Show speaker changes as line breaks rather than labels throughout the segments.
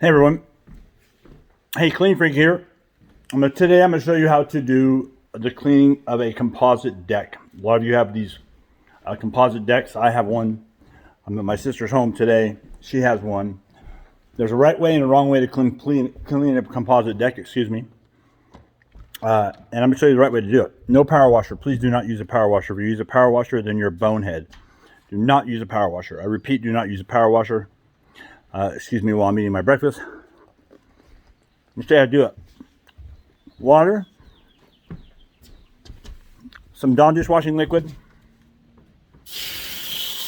Hey everyone, hey Clean Freak here. Today I'm going to show you how to do the cleaning of a composite deck. A lot of you have these composite decks. I have one. I'm at my sister's home today. She has one. There's a right way and a wrong way to clean a composite deck, excuse me. And I'm going to show you the right way to do it. No power washer. Please do not use a power washer. If you use a power washer, then you're a bonehead. Do not use a power washer. I repeat, do not use a power washer. Excuse me while I'm eating my breakfast. Let me show you how to do it. Water, some Dawn dishwashing liquid,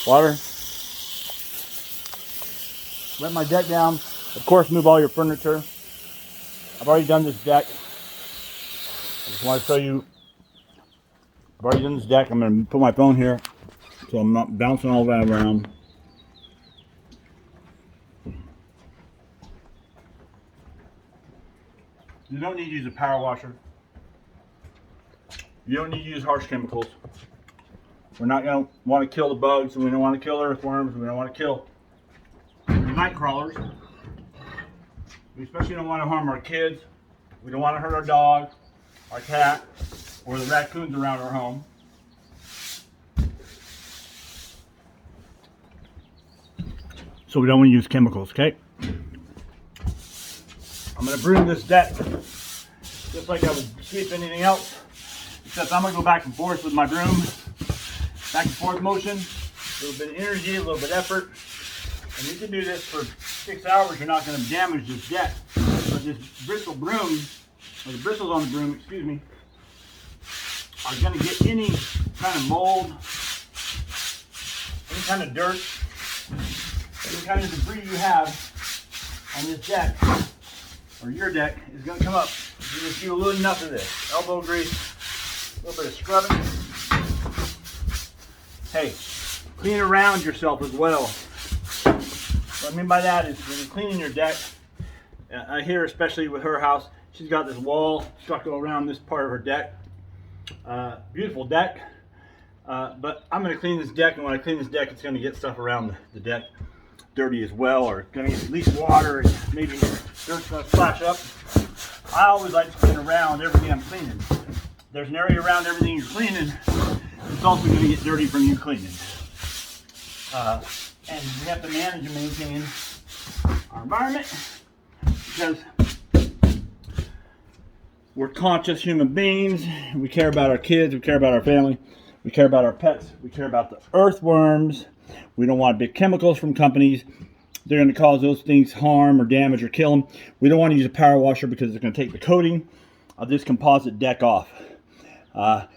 water. Wet my deck down. Of course, move all your furniture. I've already done this deck. I just want to show you. I've already done this deck. I'm going to put my phone here so I'm not bouncing all that around. You don't need to use a power washer. You don't need to use harsh chemicals. We're not going to want to kill the bugs. We don't want to kill earthworms. We don't want to kill the night crawlers. We especially don't want to harm our kids. We don't want to hurt our dog, our cat, or the raccoons around our home. So we don't want to use chemicals, okay? I'm going to broom this deck just like I would sweep anything else, except I'm going to go back and forth with my broom. Back and forth motion, a little bit of energy, a little bit of effort. And you can do this for 6 hours, you're not going to damage this deck. But this bristle broom, or the bristles on the broom, excuse me, are going to get any kind of mold, any kind of dirt, any kind of debris you have on this deck, or your deck, is going to come up. You just do a little enough of this. Elbow grease, a little bit of scrubbing. Hey, clean around yourself as well. What I mean by that is when you're cleaning your deck, I hear especially with her house, she's got this wall stucco around this part of her deck. Beautiful deck. But I'm going to clean this deck, and when I clean this deck, it's going to get stuff around the deck dirty as well, or going to get at least water, and maybe dirt's going to splash up. I always like to clean around everything I'm cleaning. There's an area around everything you're cleaning. It's also going to get dirty from you cleaning. And we have to manage and maintain our environment because we're conscious human beings. We care about our kids. We care about our family. We care about our pets. We care about the earthworms. We don't want big chemicals from companies. They're going to cause those things harm or damage or kill them. We don't want to use a power washer because it's going to take the coating of this composite deck off. I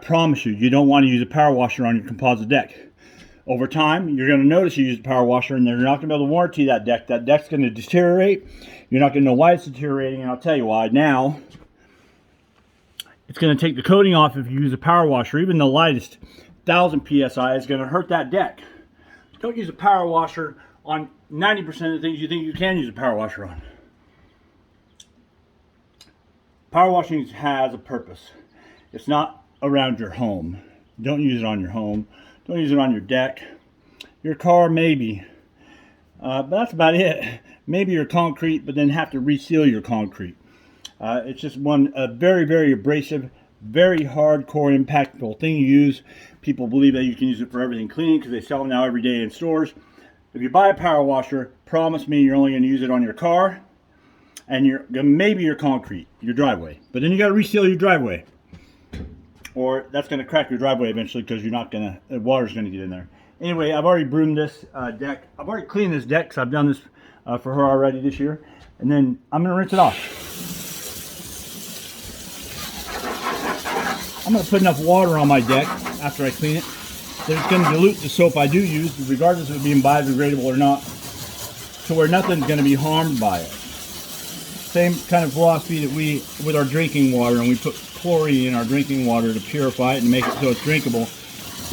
promise you, you don't want to use a power washer on your composite deck. Over time, you're going to notice you use a power washer and they're not going to be able to warranty that deck. That deck's going to deteriorate. You're not going to know why it's deteriorating, and I'll tell you why. Now, it's going to take the coating off if you use a power washer. Even the lightest 1,000 psi is going to hurt that deck. Don't use a power washer on 90% of the things you think you can use a power washer on. Power washing has a purpose. It's not around your home. Don't use it on your home. Don't use it on your deck. Your car, maybe. But that's about it. Maybe your concrete, but then have to reseal your concrete. It's just a very, very abrasive, very hardcore, impactful thing to use. People believe that you can use it for everything cleaning because they sell them now every day in stores. If you buy a power washer, promise me you're only going to use it on your car and maybe your concrete, your driveway. But then you got to reseal your driveway, or that's going to crack your driveway eventually because the water's going to get in there. Anyway, I've already broomed this deck. I've already cleaned this deck because I've done this for her already this year. And then I'm going to rinse it off. I'm going to put enough water on my deck after I clean it that it's going to dilute the soap I do use, regardless of it being biodegradable or not, to where nothing's going to be harmed by it. Same kind of philosophy that we, with our drinking water, and we put chlorine in our drinking water to purify it and make it so it's drinkable.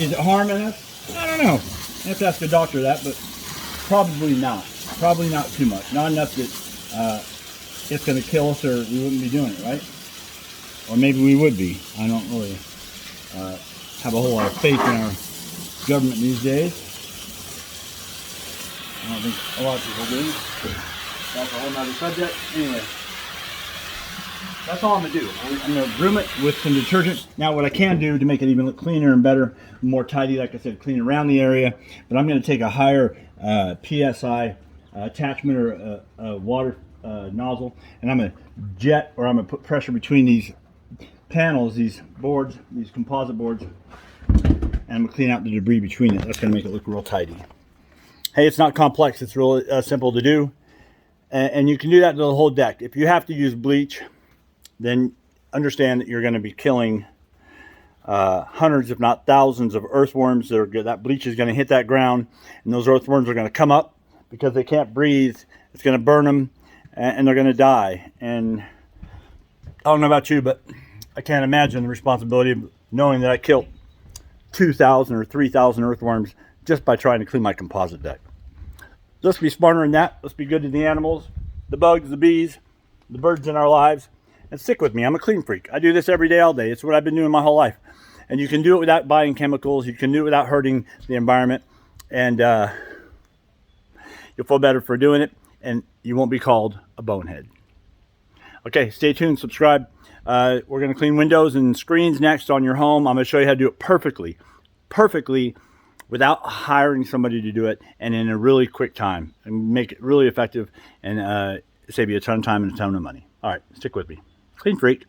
Is it harming us? I don't know. I have to ask the doctor that, but probably not. Probably not too much. Not enough that it's going to kill us, or we wouldn't be doing it, right? Or maybe we would be. I don't really have a whole lot of faith in our government these days. I don't think a lot of people do. That's a whole nother subject. Anyway, that's all I'm gonna do. I'm gonna broom it with some detergent. Now what I can do to make it even look cleaner and better, more tidy, like I said, clean around the area, but I'm gonna take a higher PSI attachment or water nozzle, and I'm gonna jet, or I'm gonna put pressure between these panels, these boards, these composite boards, and I'm gonna clean out the debris between it. That's gonna make it look real tidy. Hey, it's not complex, it's really simple to do, and you can do that to the whole deck. If you have to use bleach, then understand that you're going to be killing hundreds, if not thousands, of earthworms. That bleach is going to hit that ground, and those earthworms are going to come up because they can't breathe. It's going to burn them, and they're going to die. And I don't know about you, but I can't imagine the responsibility of knowing that I killed 2,000 or 3,000 earthworms just by trying to clean my composite deck. Let's be smarter than that. Let's be good to the animals, the bugs, the bees, the birds in our lives. And stick with me. I'm a clean freak. I do this every day, all day. It's what I've been doing my whole life. And you can do it without buying chemicals. You can do it without hurting the environment. And you'll feel better for doing it. And you won't be called a bonehead. Okay, stay tuned. Subscribe. We're going to clean windows and screens next on your home. I'm going to show you how to do it perfectly. Perfectly, without hiring somebody to do it. And in a really quick time. And make it really effective. And save you a ton of time and a ton of money. All right, stick with me. Clean freak.